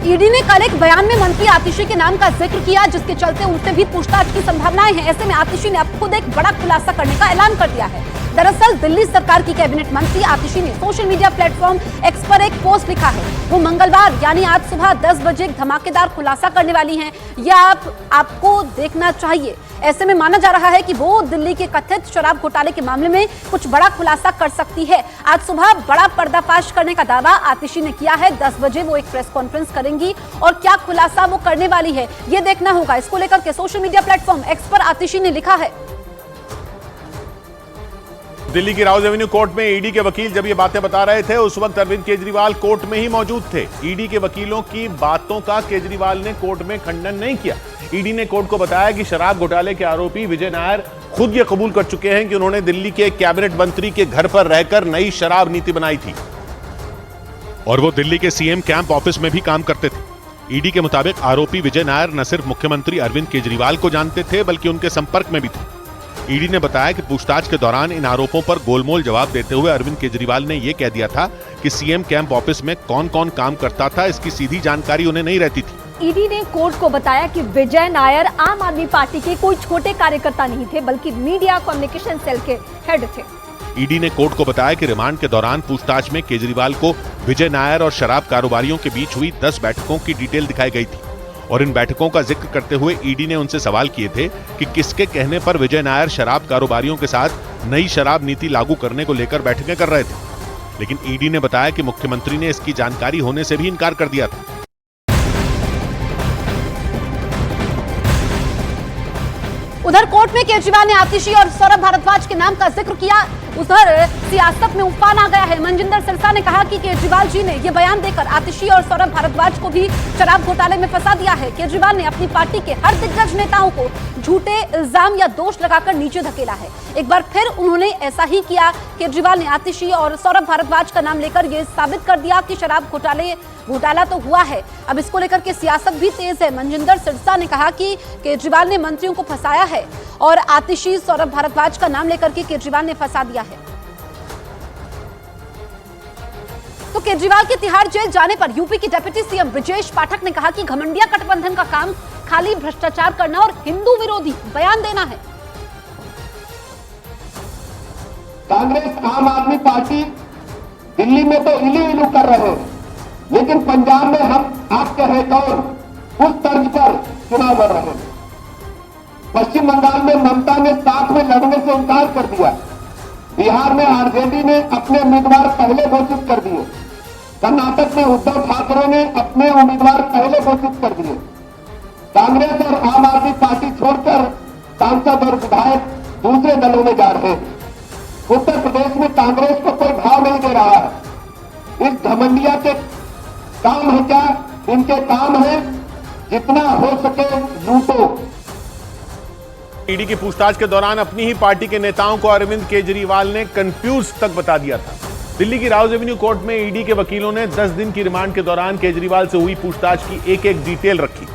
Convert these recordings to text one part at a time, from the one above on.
ED ने कल एक बयान में मंत्री आतिशी के नाम का जिक्र किया, जिसके चलते उनसे भी पूछताछ की संभावनाएं हैं। ऐसे में आतिशी ने अब खुद एक बड़ा खुलासा करने का ऐलान कर दिया है। दरअसल दिल्ली सरकार की कैबिनेट मंत्री आतिशी ने सोशल मीडिया प्लेटफॉर्म एक्स पर एक पोस्ट लिखा है। वो मंगलवार यानी आज सुबह 10 बजे एक धमाकेदार खुलासा करने वाली हैं। यह आपको देखना चाहिए। ऐसे में माना जा रहा है कि वो दिल्ली के कथित शराब घोटाले के मामले में कुछ बड़ा खुलासा कर सकती है। आज सुबह बड़ा पर्दाफाश करने का दावा आतिशी ने किया है। 10 बजे वो एक प्रेस कॉन्फ्रेंस करेंगी और क्या खुलासा वो करने वाली है ये देखना होगा। इसको लेकर के सोशल मीडिया प्लेटफॉर्म एक्स पर आतिशी ने लिखा है। दिल्ली की राउज एवेन्यू कोर्ट में ईडी के वकील जब ये बातें बता रहे थे, उस वक्त अरविंद केजरीवाल कोर्ट में ही मौजूद थे। ईडी के वकीलों की बातों का केजरीवाल ने कोर्ट में खंडन नहीं किया। ईडी ने कोर्ट को बताया कि शराब घोटाले के आरोपी विजय नायर खुद ये कबूल कर चुके हैं कि उन्होंने दिल्ली के कैबिनेट मंत्री के घर पर रहकर नई शराब नीति बनाई थी और वो दिल्ली के सीएम कैंप ऑफिस में भी काम करते थे। ईडी के मुताबिक आरोपी विजय नायर न सिर्फ मुख्यमंत्री अरविंद केजरीवाल को जानते थे, बल्कि उनके संपर्क में भी थे। ईडी ने बताया कि पूछताछ के दौरान इन आरोपों पर गोलमोल जवाब देते हुए अरविंद केजरीवाल ने यह कह दिया था कि सीएम कैंप ऑफिस में कौन कौन काम करता था, इसकी सीधी जानकारी उन्हें नहीं रहती थी। ईडी ने कोर्ट को बताया कि विजय नायर आम आदमी पार्टी के कोई छोटे कार्यकर्ता नहीं थे, बल्कि मीडिया कम्युनिकेशन सेल के हेड थे। ईडी ने कोर्ट को बताया कि रिमांड के दौरान पूछताछ में केजरीवाल को विजय नायर और शराब कारोबारियों के बीच हुई 10 बैठकों की डिटेल दिखाई गई थी और इन बैठकों का जिक्र करते हुए ईडी ने उनसे सवाल किए थे कि किसके कहने पर विजय नायर शराब कारोबारियों के साथ नई शराब नीति लागू करने को लेकर बैठकें कर रहे थे। लेकिन ईडी ने बताया कि मुख्यमंत्री ने इसकी जानकारी होने से भी इनकार कर दिया था। उधर कोर्ट में केजरीवाल ने आतिशी और सौरभ भारद्वाज के नाम का जिक्र किया। उधर सियासत में उफान आ गया है। मनजिंदर सिरसा ने कहा कि केजरीवाल जी ने यह बयान देकर आतिशी और सौरभ भारद्वाज को भी शराब घोटाले में फंसा दिया है। केजरीवाल ने अपनी पार्टी के हर दिग्गज नेताओं को झूठे इल्जाम या दोष लगाकर नीचे धकेला है। एक बार फिर उन्होंने ऐसा ही किया। केजरीवाल ने आतिशी और सौरभ भारद्वाज का नाम लेकर यह साबित कर दिया कि शराब घोटाला तो हुआ है। अब इसको लेकर के सियासत भी तेज है। मनजिंदर सिरसा ने कहा कि केजरीवाल ने मंत्रियों को फंसाया है और आतिशी सौरभ भारद्वाज का नाम लेकर के केजरीवाल ने फंसा दिया है। तो केजरीवाल के तिहाड़ जेल जाने पर यूपी की डिप्टी सीएम ब्रजेश पाठक ने कहा कि घमंडिया गठबंधन का काम खाली भ्रष्टाचार करना और हिंदू विरोधी बयान देना है। कांग्रेस आम आदमी पार्टी दिल्ली में तो इलू इलू कर रहे हैं, लेकिन पंजाब में हम आप कहे कौन उस तर्ज पर चुनाव लड़ रहे हैं। पश्चिम बंगाल में ममता ने साथ में लड़ने से इनकार कर दिया। बिहार में आरजेडी ने अपने उम्मीदवार पहले घोषित कर दिए। कर्नाटक में उद्धव ठाकरे ने अपने उम्मीदवार पहले घोषित कर दिए। कांग्रेस और आम आदमी पार्टी छोड़कर सांसद और विधायक दूसरे दलों में जा रहे हैं। उत्तर प्रदेश में कांग्रेस को कोई भाव नहीं दे रहा है। इस घमंडिया के काम है क्या? इनके काम है जितना हो सके लूटो। ईडी की पूछताछ के दौरान अपनी ही पार्टी के नेताओं को अरविंद केजरीवाल ने कंफ्यूज तक बता दिया था। दिल्ली की राउज एवेन्यू कोर्ट में ईडी के वकीलों ने 10 दिन की रिमांड के दौरान केजरीवाल से हुई पूछताछ की एक एक डिटेल रखी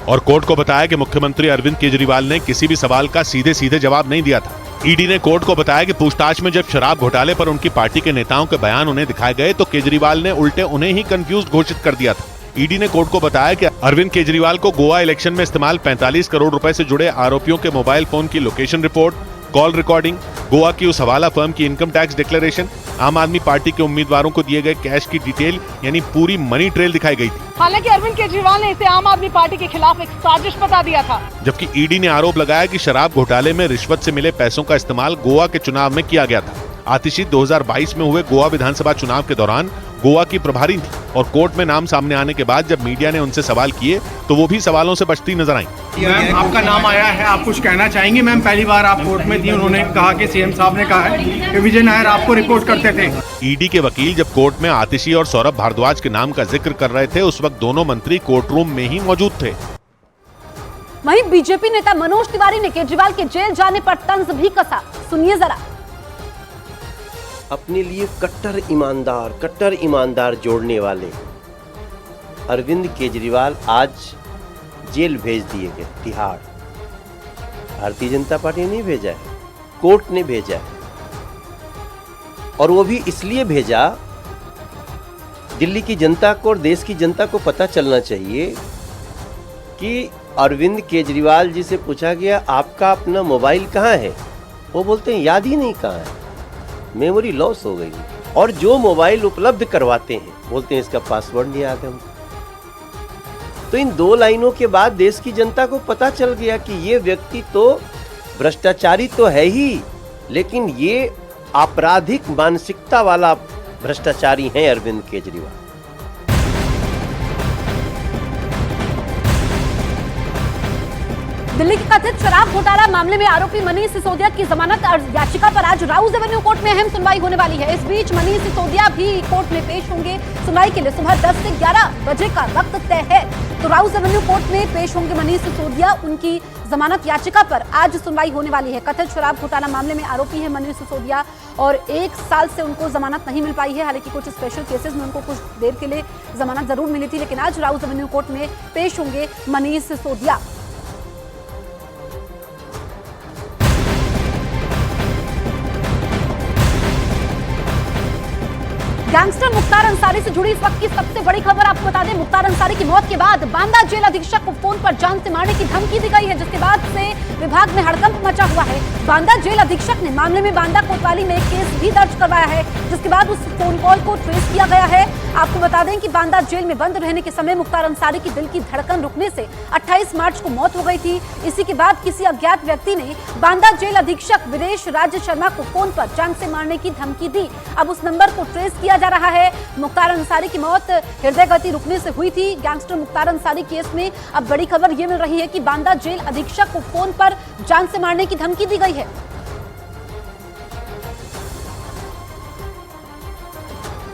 और कोर्ट को बताया कि मुख्यमंत्री अरविंद केजरीवाल ने किसी भी सवाल का सीधे सीधे जवाब नहीं दिया था। ईडी ने कोर्ट को बताया कि पूछताछ में जब शराब घोटाले पर उनकी पार्टी के नेताओं के बयान उन्हें दिखाए गए तो केजरीवाल ने उल्टे उन्हें ही कंफ्यूज घोषित कर दिया था। ईडी ने कोर्ट को बताया कि अरविंद केजरीवाल को गोवा इलेक्शन में इस्तेमाल 45 करोड़ रुपए से जुड़े आरोपियों के मोबाइल फोन की location report, call recording, Goa की उस हवाला फर्म की इनकम टैक्स डिक्लेरेशन, आम आदमी पार्टी के उम्मीदवारों को दिए गए कैश की डिटेल यानी पूरी मनी ट्रेल दिखाई गई थी। हालांकि अरविंद केजरीवाल ने इसे आम आदमी पार्टी के खिलाफ एक साजिश बता दिया था। जबकि ईडी ने आरोप लगाया कि शराब घोटाले में रिश्वत से मिले पैसों का इस्तेमाल गोवा के चुनाव में किया गया था। आतिशी 2022 में हुए गोवा विधानसभा चुनाव के दौरान गोवा की प्रभारी थी और कोर्ट में नाम सामने आने के बाद जब मीडिया ने उनसे सवाल किए तो वो भी सवालों से बचती नजर आई। मैम आपका नाम आया है, आप कुछ कहना चाहेंगे? मैम पहली बार आप कोर्ट में थी, उन्होंने कहा कि सीएम साहब ने कहा है कि विजय नायर आपको रिपोर्ट करते थे। ईडी के वकील जब कोर्ट में आतिशी और सौरभ भारद्वाज के नाम का जिक्र कर रहे थे उस वक्त दोनों मंत्री कोर्ट रूम में ही मौजूद थे। वहीं बीजेपी नेता मनोज तिवारी ने केजरीवाल के जेल जाने पर तंज भी कसा। सुनिए जरा। अपने लिए कट्टर ईमानदार जोड़ने वाले अरविंद केजरीवाल आज जेल भेज दिए गए तिहाड़। भारतीय जनता पार्टी ने भेजा है, कोर्ट ने भेजा है और वो भी इसलिए भेजा दिल्ली की जनता को और देश की जनता को पता चलना चाहिए कि अरविंद केजरीवाल जी से पूछा गया आपका अपना मोबाइल कहाँ है, वो बोलते हैं याद ही नहीं कहाँ है, मेमोरी लॉस हो गई। और जो मोबाइल उपलब्ध करवाते हैं बोलते हैं इसका पासवर्ड नहीं याद है हमको। तो इन 2 लाइनों के बाद देश की जनता को पता चल गया कि ये व्यक्ति तो भ्रष्टाचारी तो है ही, लेकिन ये आपराधिक मानसिकता वाला भ्रष्टाचारी हैं अरविंद केजरीवाल। दिल्ली के कथित शराब घोटाला मामले में आरोपी मनीष सिसोदिया की जमानत याचिका पर आज राउज एवेन्यू कोर्ट में अहम सुनवाई होने वाली है। इस बीच मनीष सिसोदिया भी कोर्ट में पेश होंगे। सुनवाई के लिए सुबह 10 से 11 बजे का वक्त तय है। तो राउज एवेन्यू कोर्ट में पेश होंगे मनीष सिसोदिया। उनकी जमानत याचिका पर आज सुनवाई होने वाली है। कथित शराब घोटाला मामले में आरोपी है मनीष सिसोदिया और 1 साल से उनको जमानत नहीं मिल पाई है। हालांकि कुछ स्पेशल केसेस में उनको कुछ देर के लिए जमानत जरूर मिली थी, लेकिन आज राउज एवेन्यू कोर्ट में पेश होंगे मनीष सिसोदिया। गैंगस्टर मुख्तार अंसारी से जुड़ी इस वक्त की सबसे बड़ी खबर आपको बता दें। मुख्तार अंसारी की मौत के बाद बांदा जेल अधीक्षक को फोन पर जान से मारने की धमकी दी गई है, जिसके बाद से विभाग में हड़कंप मचा हुआ है। बांदा जेल अधीक्षक ने मामले में बांदा कोतवाली में एक केस भी दर्ज करवाया है, जिसके बाद उस फोन कॉल को ट्रेस किया गया है। आपको बता दें कि बांदा जेल में बंद रहने के समय मुख्तार अंसारी की दिल की धड़कन रुकने से 28 मार्च को मौत हो गई थी। इसी के बाद किसी अज्ञात व्यक्ति ने बांदा जेल अधीक्षक विदेश राज शर्मा को फोन पर जान से मारने की धमकी दी। अब उस नंबर को ट्रेस किया जा रहा है। मुख्तार अंसारी की मौत हृदय गति रुकने से हुई थी। गैंगस्टर मुख्तार अंसारी केस में अब बड़ी खबर यह मिल रही है कि बांदा जेल अधीक्षक को फोन पर जान से मारने की धमकी दी गई है।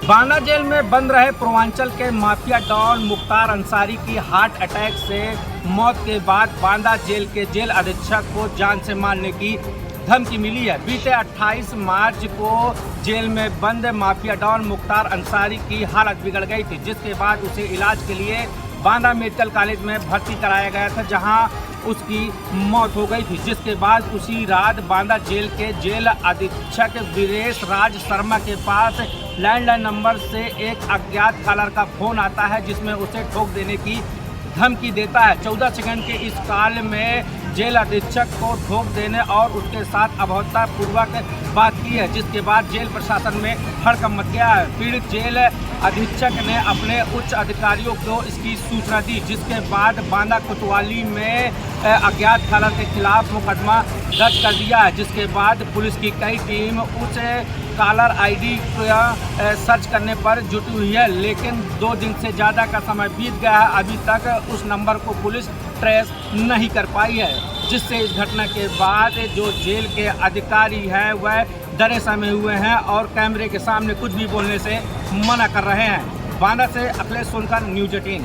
बांदा जेल में बंद रहे पूर्वांचल के माफिया डॉन मुख्तार अंसारी की हार्ट अटैक से मौत के बाद बांदा जेल के जेल अधीक्षक को जान से मारने की धमकी मिली है। बीते 28 मार्च को जेल में बंद माफिया डॉन मुख्तार अंसारी की हालत बिगड़ गई थी, जिसके बाद उसे इलाज के लिए बांदा मेडिकल कॉलेज में भर्ती कराया गया था, जहां उसकी मौत हो गई थी। जिसके बाद उसी रात बांदा जेल के जेल अधीक्षक वीरेश राज शर्मा के पास लैंडलाइन नंबर से एक अज्ञात कॉलर का फोन आता है, जिसमें उसे ठोक देने की धमकी देता है। 14 सेकंड के इस कॉल में जेल अधीक्षक को ठोक देने और उसके साथ अभद्रतापूर्वक बात की है, जिसके बाद जेल प्रशासन में हड़कंप मच गया है। पीड़ित जेल अधीक्षक ने अपने उच्च अधिकारियों को इसकी सूचना दी, जिसके बाद बांदा कोतवाली में अज्ञात कॉलर के खिलाफ मुकदमा दर्ज कर दिया है। जिसके बाद पुलिस की कई टीम उस कॉलर आईडी का सर्च करने पर जुटी हुई है, लेकिन 2 दिन से ज़्यादा का समय बीत गया है, अभी तक उस नंबर को पुलिस ट्रेस नहीं कर पाई है। जिससे इस घटना के बाद जो जेल के अधिकारी हैं वह डरे सहमे हुए हैं और कैमरे के सामने कुछ भी बोलने से मना कर रहे हैं। बांदा से अखिलेश सोनकर, न्यूज़ 18।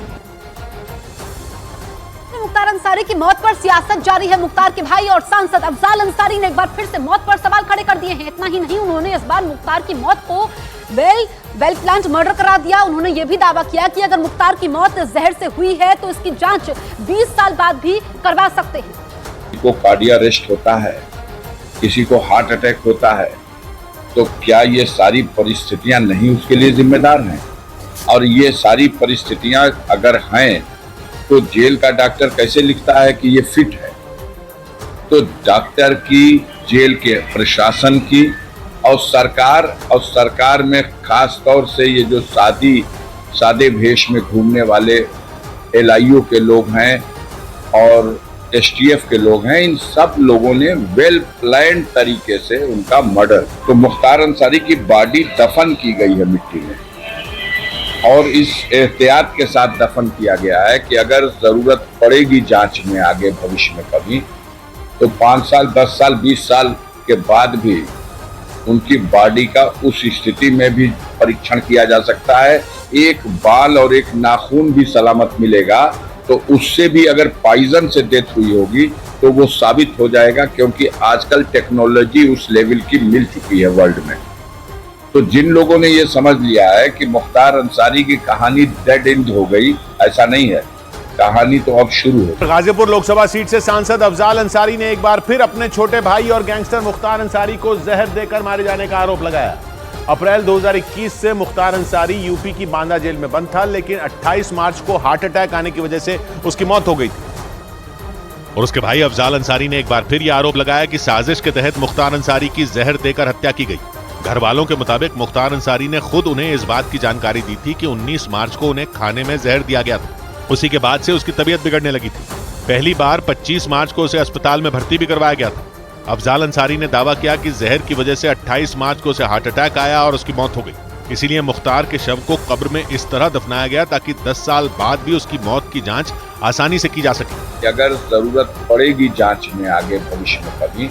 मुख्तार अंसारी की मौत पर सियासत जारी है। मुख्तार के भाई और सांसद अफजाल अंसारी ने एक बार फिर से मौत पर सवाल खड़े कर दिए हैं। इतना ही नहीं, उन्होंने इस बार मुख्तार की मौत को वेल प्लान्ड मर्डर करार दिया। उन्होंने यह भी दावा किया कि अगर मुख्तार की मौत जहर से हुई है तो इसकी जांच 20 साल बाद भी करवा सकते हैं। किसी को कार्डियक अरेस्ट होता है, किसी को हार्ट अटैक होता है, तो क्या ये सारी परिस्थितियां नहीं उसके लिए जिम्मेदार हैं? और ये सारी परिस्थितियां अगर हैं तो जेल का डॉक्टर कैसे लिखता है कि ये फिट है? तो डॉक्टर की, जेल के प्रशासन की और सरकार में खास तौर से ये जो सादे भेष में घूमने वाले LIU के लोग हैं और STF के लोग हैं, इन सब लोगों ने वेल प्लान्ड तरीके से उनका मर्डर। तो मुख्तार अंसारी की बॉडी दफन की गई है मिट्टी में और इस एहतियात के साथ दफन किया गया है कि अगर जरूरत पड़ेगी जांच में आगे भविष्य में कभी, तो 5 साल, 10 साल, 20 साल के बाद भी उनकी बॉडी का उस स्थिति में भी परीक्षण किया जा सकता है। एक बाल और एक नाखून भी सलामत मिलेगा, तो उससे भी अगर पॉइजन से डेथ हुई होगी तो वो साबित हो जाएगा, क्योंकि आजकल टेक्नोलॉजी उस लेवल की मिल चुकी है वर्ल्ड में। तो जिन लोगों ने ये समझ लिया है कि मुख्तार अंसारी की कहानी डेड एंड हो गई, ऐसा नहीं है, कहानी तो अब शुरू है। गाजीपुर लोकसभा सीट से सांसद अफजाल अंसारी ने एक बार फिर अपने छोटे भाई और गैंगस्टर मुख्तार अंसारी को जहर देकर मारे जाने का आरोप लगाया। अप्रैल 2021 से मुख्तार अंसारी यूपी की बांदा जेल में बंद था, लेकिन 28 मार्च को हार्ट अटैक आने की वजह से उसकी मौत हो गई थी। और उसके भाई अफजाल अंसारी ने एक बार फिर यह आरोप लगाया कि साजिश के तहत मुख्तार अंसारी की जहर देकर हत्या की गई। घर वालों के मुताबिक मुख्तार अंसारी ने खुद उन्हें इस बात की जानकारी दी थी कि 19 मार्च को उन्हें खाने में जहर दिया गया था। उसी के बाद से उसकी तबीयत बिगड़ने लगी थी। पहली बार 25 मार्च को उसे अस्पताल में भर्ती भी करवाया गया था। अफजाल अंसारी ने दावा किया कि जहर की वजह से 28 मार्च को उसे हार्ट अटैक आया और उसकी मौत हो गई। इसीलिए मुख्तार के शव को कब्र में इस तरह दफनाया गया ताकि 10 साल बाद भी उसकी मौत की जांच आसानी से की जा सके। अगर जरूरत पड़ेगी जांच में आगे भविष्य में कभी